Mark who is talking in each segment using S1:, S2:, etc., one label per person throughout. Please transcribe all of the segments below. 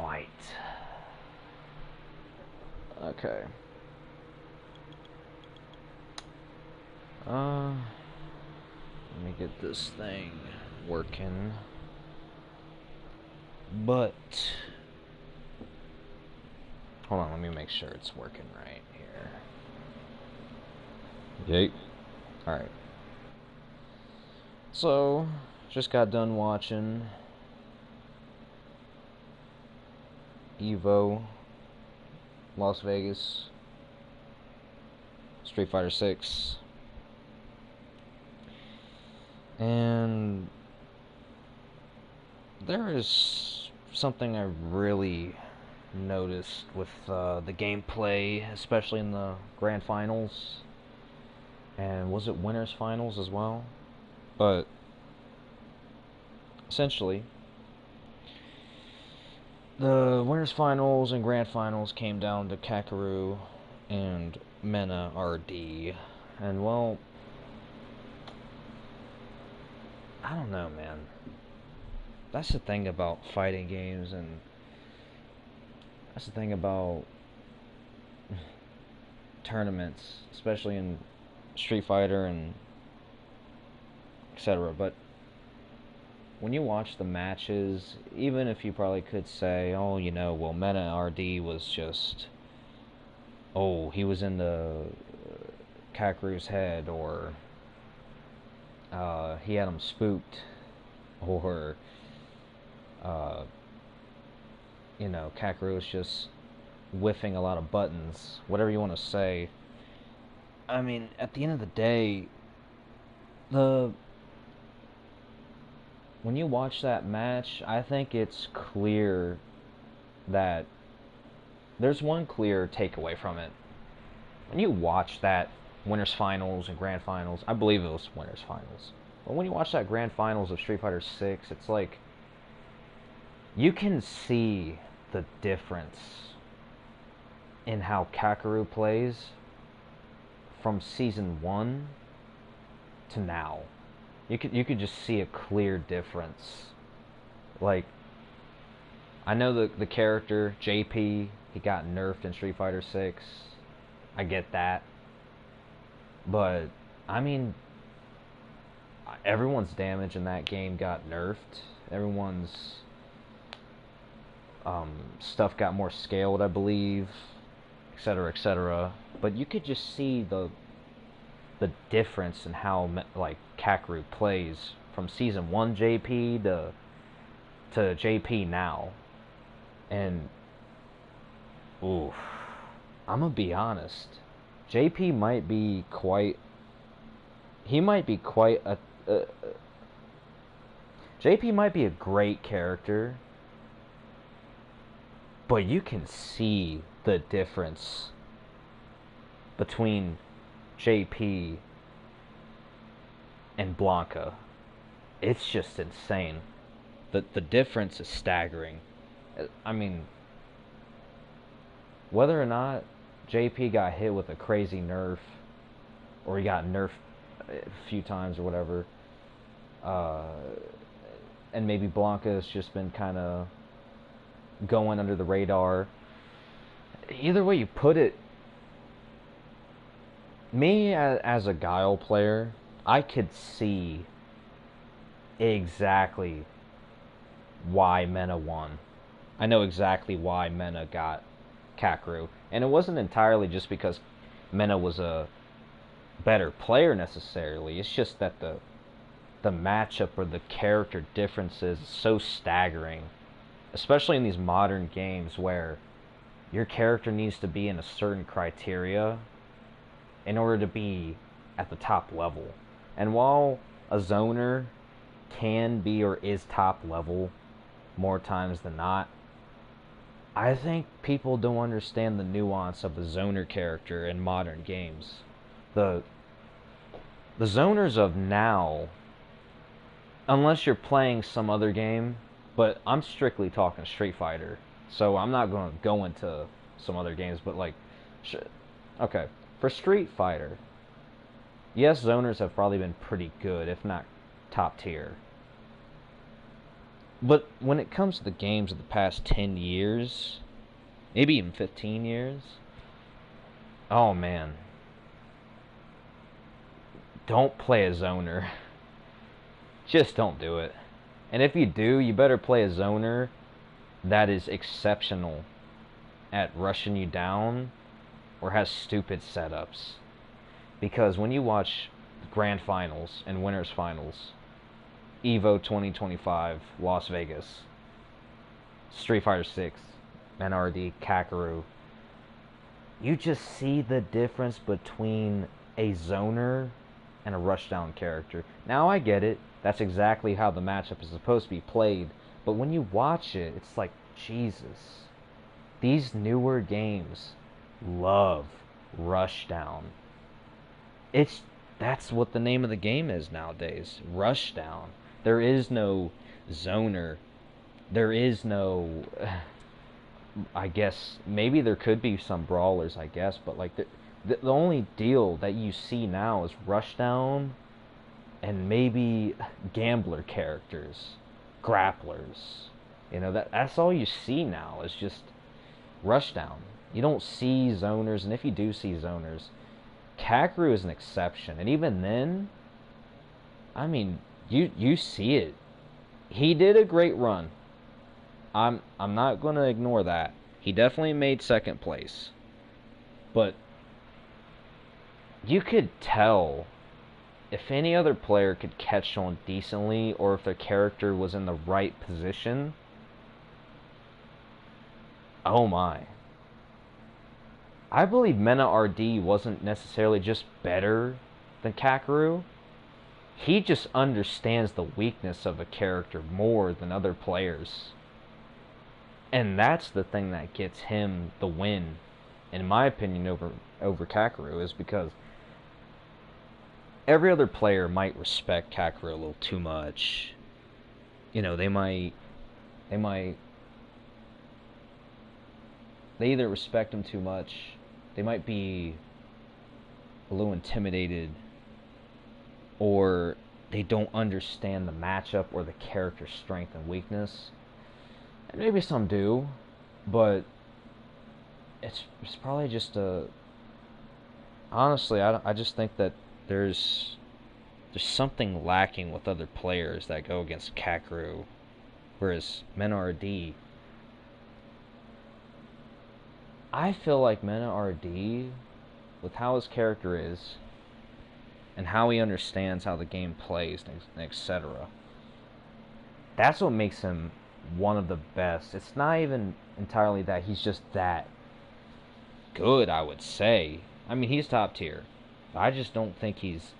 S1: Right. Okay. Let me get this thing working. But hold on, let me make sure it's working right here. Yay. Alright. So, just got done watching Evo Las Vegas Street Fighter 6. And there is something I really noticed with the gameplay, especially in the grand finals, and was it winners finals as well? But essentially, the winners finals and grand finals came down to Kakaroo and Mena RD, and well, I don't know, man. That's the thing about fighting games, and that's the thing about tournaments, especially in Street Fighter and etc. But when you watch the matches, even if you probably could say, oh, you know, well, Mena RD was just, oh, he was in the Kakaroo's head, or he had him spooked, or you know, Kakaroo was just whiffing a lot of buttons, whatever you want to say. I mean, at the end of the day, the when you watch that match, I think it's clear that there's one clear takeaway from it. When you watch that winners finals and grand finals, I believe it was winners finals, but when you watch that grand finals of Street Fighter 6, it's like you can see the difference in how Kakaroo plays from season 1 to now. You could just see a clear difference. Like, I know the character JP, he got nerfed in Street Fighter 6. I get that. But I mean, everyone's damage in that game got nerfed. Everyone's stuff got more scaled, I believe, etc., etc. But you could just see the difference in how like Kakaroo plays from season 1 JP to JP now. And oof, I'm gonna be honest, JP might be quite a JP might be a great character, but you can see the difference between JP and Blanca. It's just insane. The difference is staggering. I mean, whether or not JP got hit with a crazy nerf, or he got nerfed a few times or whatever, and maybe Blanca has just been kind of going under the radar. Either way you put it, me as a Guile player, I could see exactly why Mena won. I know exactly why Mena got Kakaroo, and it wasn't entirely just because Mena was a better player necessarily. It's just that the matchup or the character differences is so staggering, especially in these modern games where your character needs to be in a certain criteria in order to be at the top level. And while a zoner can be or is top level more times than not, I think people don't understand the nuance of the zoner character in modern games. The zoners of now, unless you're playing some other game, but I'm strictly talking Street Fighter, so I'm not going to go into some other games, but like, okay, for Street Fighter, yes, zoners have probably been pretty good, if not top tier. But when it comes to the games of the past 10 years, maybe even 15 years, oh man, don't play a zoner. Just don't do it. And if you do, you better play a zoner that is exceptional at rushing you down or has stupid setups. Because when you watch Grand Finals and Winners Finals, EVO 2025, Las Vegas, Street Fighter 6, NRD, Kakarot, you just see the difference between a zoner and a rushdown character. Now I get it. That's exactly how the matchup is supposed to be played. But when you watch it, it's like, Jesus. These newer games love rushdown. That's what the name of the game is nowadays. Rushdown. There is no zoner. There is no I guess maybe there could be some brawlers, I guess, but like the only deal that you see now is rushdown and maybe gambler characters, grapplers. That's all you see now is just rushdown. You don't see zoners, and if you do see zoners, Kakarot is an exception. And even then, I mean, you see it. He did a great run. I'm not going to ignore that. He definitely made second place. But you could tell if any other player could catch on decently, or if their character was in the right position. Oh my. I believe Mena RD wasn't necessarily just better than Kakarot. He just understands the weakness of a character more than other players. And that's the thing that gets him the win, in my opinion, over Kakarot, is because every other player might respect Kakarot a little too much. They either respect him too much, they might be a little intimidated, or they don't understand the matchup or the character strength and weakness. And maybe some do, but it's probably just honestly, I just think that there's something lacking with other players that go against Kakarot, whereas Mena RD, I feel like Mena RD, with how his character is, and how he understands how the game plays, etc., that's what makes him one of the best. It's not even entirely that he's just that good, I would say. I mean, he's top tier. I just don't think he's...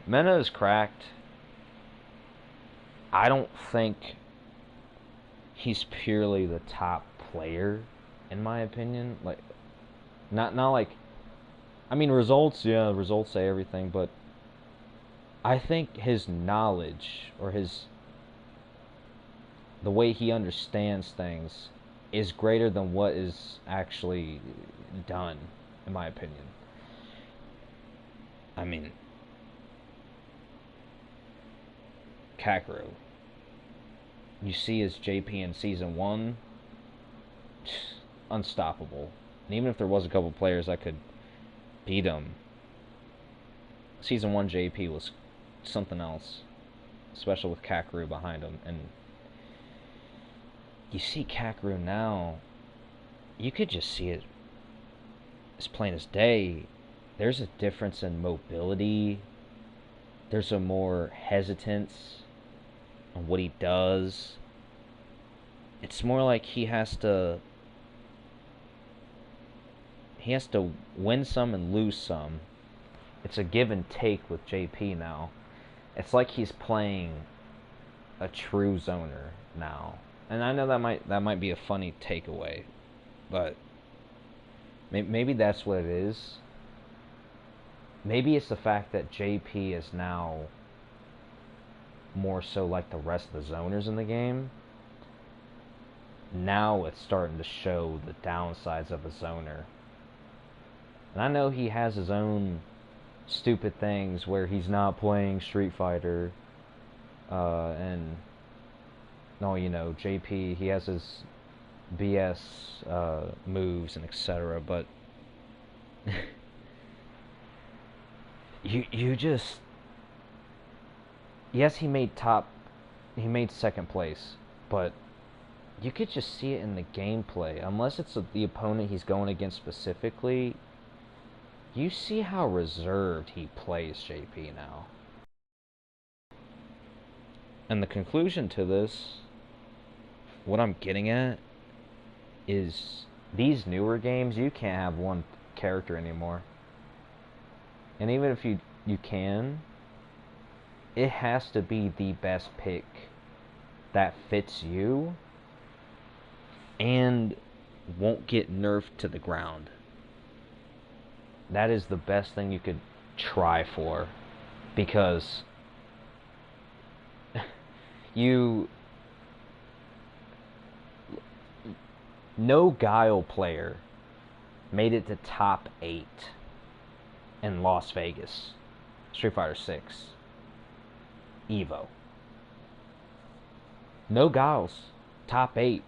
S1: Mena is cracked. I don't think he's purely the top player, in my opinion. Like, not like... I mean, results say everything, but I think his knowledge, or the way he understands things, is greater than what is actually done, in my opinion. I mean, Kakarot, you see his JP in Season 1, unstoppable. And even if there was a couple players that could beat him, Season 1 JP was something else, especially with Kakarot behind him. And you see Kakarot now, you could just see it as plain as day. There's a difference in mobility. There's a more hesitance on what he does. It's more like he has to win some and lose some. It's a give and take with JP now. It's like he's playing a true zoner now. And I know that might be a funny takeaway, but maybe that's what it is. Maybe it's the fact that JP is now more so like the rest of the zoners in the game. Now it's starting to show the downsides of a zoner. And I know he has his own stupid things where he's not playing Street Fighter, And no, you know, JP, he has his BS moves and etc. But you just, yes, he made second place, but you could just see it in the gameplay. Unless it's the opponent he's going against specifically, you see how reserved he plays JP now. And the conclusion to this, what I'm getting at, is these newer games, you can't have one character anymore. And even if you can, it has to be the best pick that fits you and won't get nerfed to the ground. That is the best thing you could try for, because you no Guile player made it to top 8 in Las Vegas Street Fighter 6 Evo. No Guiles top 8.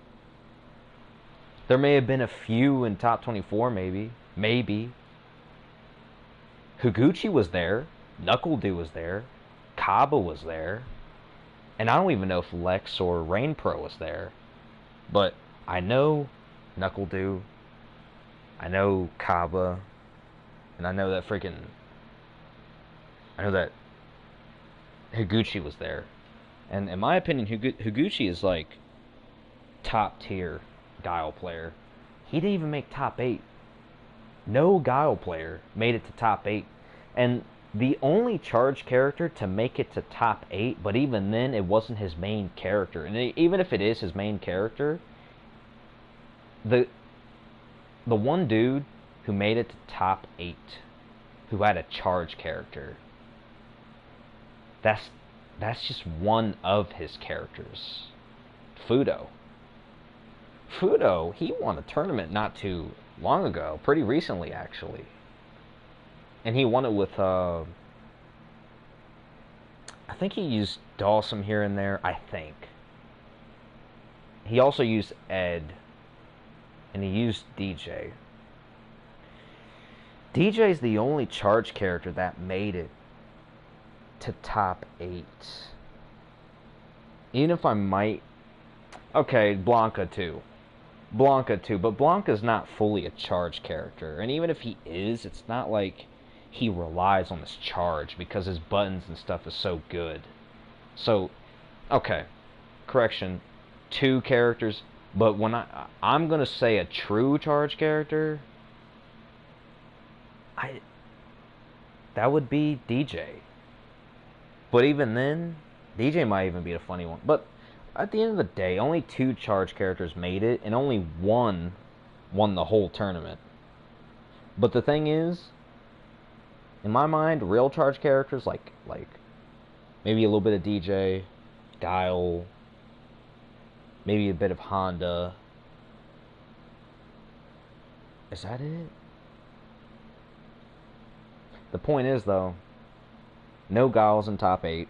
S1: There may have been a few in top 24, maybe. Higuchi was there, NuckleDu was there, Kaba was there, and I don't even know if Lex or Rain Pro was there. But I know NuckleDu, I know Kaba, and I know that Higuchi was there. And in my opinion, Higuchi is like top tier Guile player. He didn't even make top 8. No Guile player made it to top 8. And the only charge character to make it to top 8, but even then it wasn't his main character. And even if it is his main character, the one dude who made it to top 8, who had a charge character, that's just one of his characters. Fudo. Fudo, he won a tournament not too long ago, pretty recently actually. And he won it with, I think he used Dawson here and there, I think. He also used Ed, and he used DJ. DJ's the only charge character that made it to top 8. Even if I might... Okay, Blanca too, but Blanca's not fully a charge character. And even if he is, it's not like he relies on his charge because his buttons and stuff is so good. So, okay, correction, 2 characters, but when I'm gonna say a true charge character, that would be DJ. But even then, DJ might even be a funny one. But at the end of the day, only 2 charge characters made it, and only one won the whole tournament. But the thing is, in my mind, real charge characters like maybe a little bit of DJ, Guile, maybe a bit of Honda. Is that it? The point is, though, no Guiles in top 8.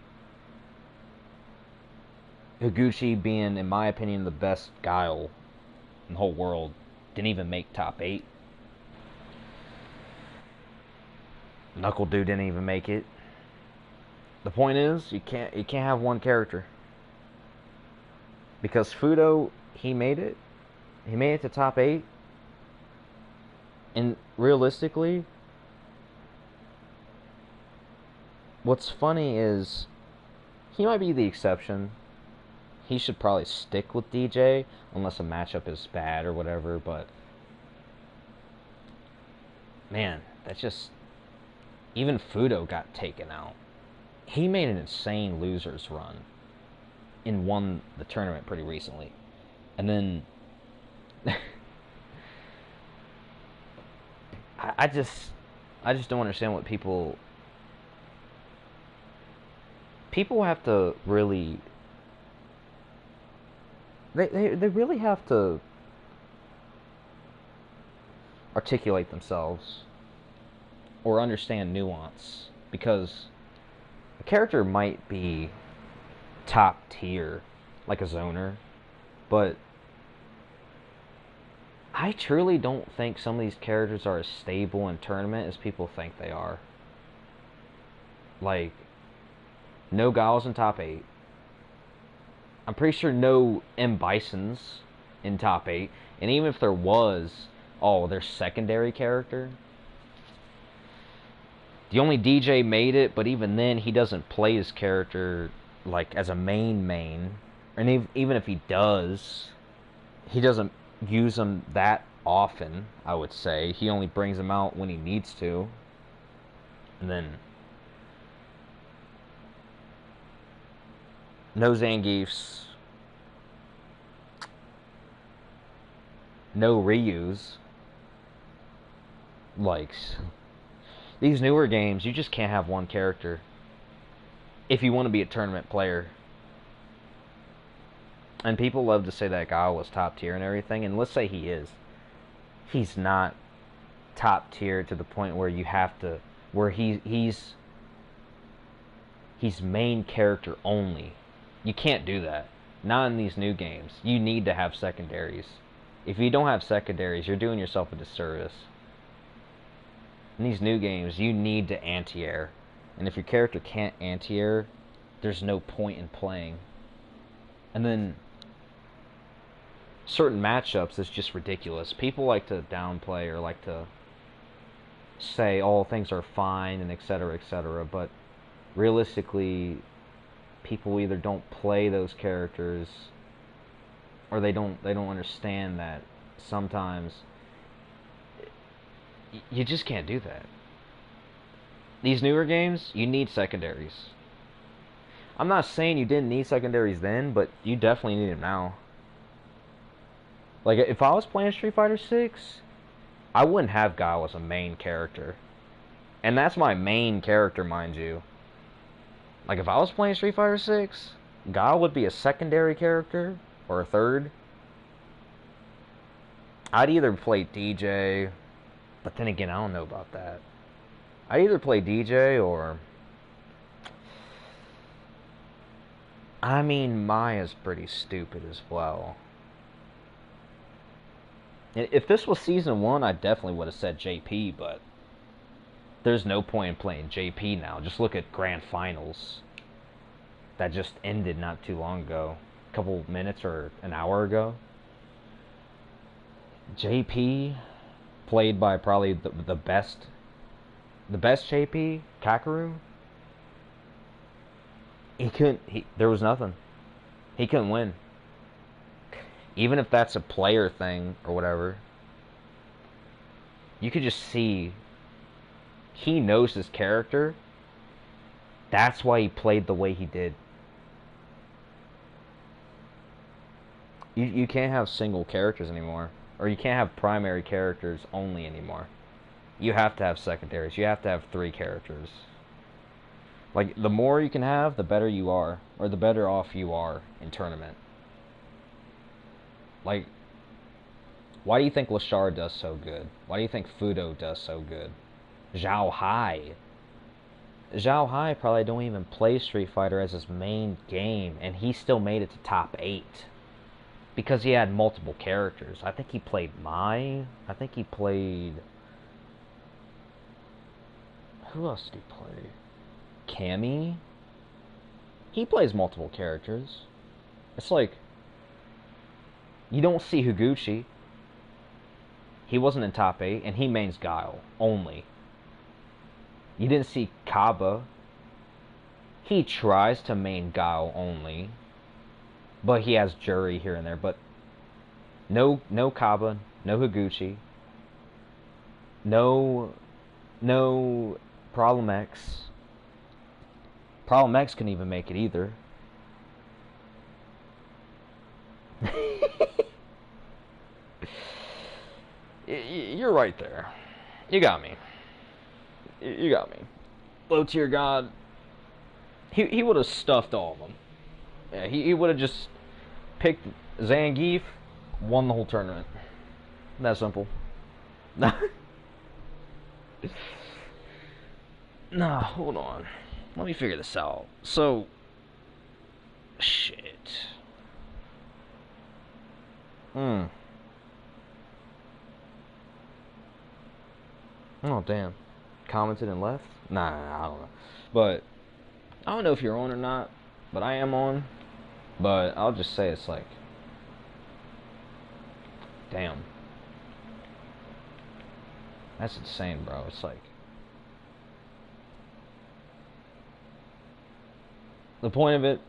S1: Higuchi, being, in my opinion, the best Guile in the whole world, didn't even make top 8. NuckleDu didn't even make it. The point is, you can't have one character. Because Fudo, he made it. He made it to top 8. And realistically, what's funny is, he might be the exception. He should probably stick with DJ, unless a matchup is bad or whatever, but... Man, that's just... Even Fudo got taken out. He made an insane losers run and won the tournament pretty recently. And then... I just don't understand what people have to really... They really have to articulate themselves or understand nuance, because a character might be top tier, like a zoner. But I truly don't think some of these characters are as stable in tournament as people think they are. Like, no Giles in top 8. I'm pretty sure no M. Bisons in top 8. And even if there was, their secondary character. The only DJ made it, but even then, he doesn't play his character, like, as a main. And even if he does, he doesn't use them that often, I would say. He only brings them out when he needs to. And then no Zangiefs, no Ryus. Like, these newer games, you just can't have one character if you want to be a tournament player. And people love to say that Guile was top tier and everything, and let's say he is. He's not top tier to the point where you have to, where he's main character only. You can't do that. Not in these new games. You need to have secondaries. If you don't have secondaries, you're doing yourself a disservice. In these new games, you need to anti-air. And if your character can't anti-air, there's no point in playing. And then certain matchups is just ridiculous. People like to downplay or like to say, things are fine and etc., but realistically, people either don't play those characters or they don't understand that sometimes you just can't do that. These newer games, you need secondaries. I'm not saying you didn't need secondaries then, but you definitely need them now. Like, if I was playing Street Fighter 6, I wouldn't have Guile as a main character. And that's my main character, mind you. Like, if I was playing Street Fighter 6, Guile would be a secondary character, or a third. I'd either play DJ, but then again, I don't know about that. I'd either play DJ or... I mean, Maya's pretty stupid as well. If this was Season 1, I definitely would have said JP, but there's no point in playing JP now. Just look at Grand Finals. That just ended not too long ago. A couple minutes or an hour ago. JP, played by probably the best JP, Kakeru. There was nothing. He couldn't win. Even if that's a player thing or whatever, you could just see he knows his character. That's why he played the way he did. You can't have single characters anymore. Or you can't have primary characters only anymore. You have to have secondaries. You have to have 3 characters. Like, the more you can have, the better you are. Or the better off you are in tournament. Like, why do you think Lashar does so good? Why do you think Fudo does so good? Zhao Hai probably don't even play Street Fighter as his main game, and he still made it to top 8. Because he had multiple characters. I think he played Mai. I think he played... Who else did he play? Cammy? He plays multiple characters. It's like... You don't see Higuchi. He wasn't in top 8, and he mains Guile only. You didn't see Kaba. He tries to main Guile only, but he has Jury here and there. But no Kaba, no Higuchi, no Problem X. Problem X couldn't even make it either. You're right there. You got me. You got me. Low tier god. He would have stuffed all of them. Yeah, he would have just picked Zangief, won the whole tournament. That simple. Nah, hold on. Let me figure this out. So, shit. Hmm. Oh, damn. Commented and left? Nah, I don't know. But, I don't know if you're on or not, but I am on. But, I'll just say it's like, damn. That's insane, bro. It's like, the point of it,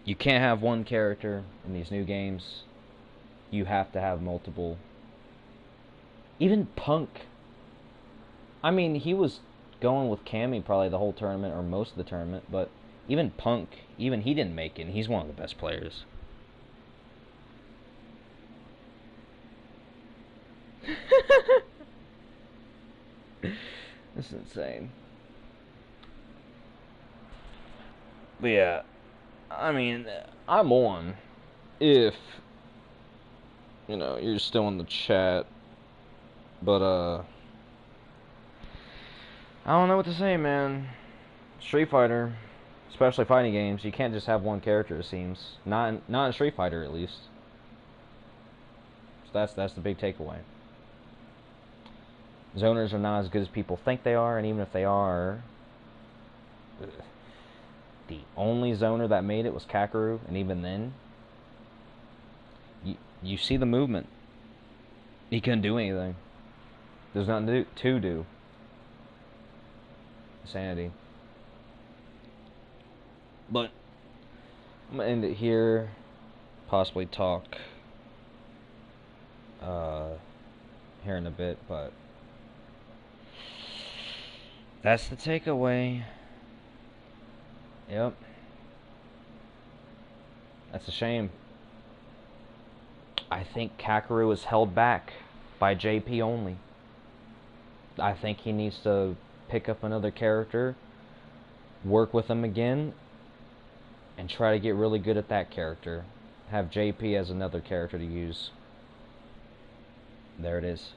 S1: you can't have one character in these new games. You have to have multiple. Even Punk. I mean, he was going with Cammy probably the whole tournament or most of the tournament, but even Punk, even he didn't make it. And he's one of the best players. This is insane. But yeah, I mean, I'm on if, you know, you're still in the chat. But, I don't know what to say, man. Street Fighter, especially fighting games, you can't just have one character, it seems. Not in Street Fighter, at least. So that's the big takeaway. Zoners are not as good as people think they are, and even if they are, the only zoner that made it was Kakarot, and even then, you see the movement. He couldn't do anything. There's nothing to do. Insanity. But I'm gonna end it here. Possibly talk here in a bit, but that's the takeaway. Yep. That's a shame. I think Kakarot was held back by JP only. I think he needs to pick up another character, work with him again, and try to get really good at that character. Have JP as another character to use. There it is.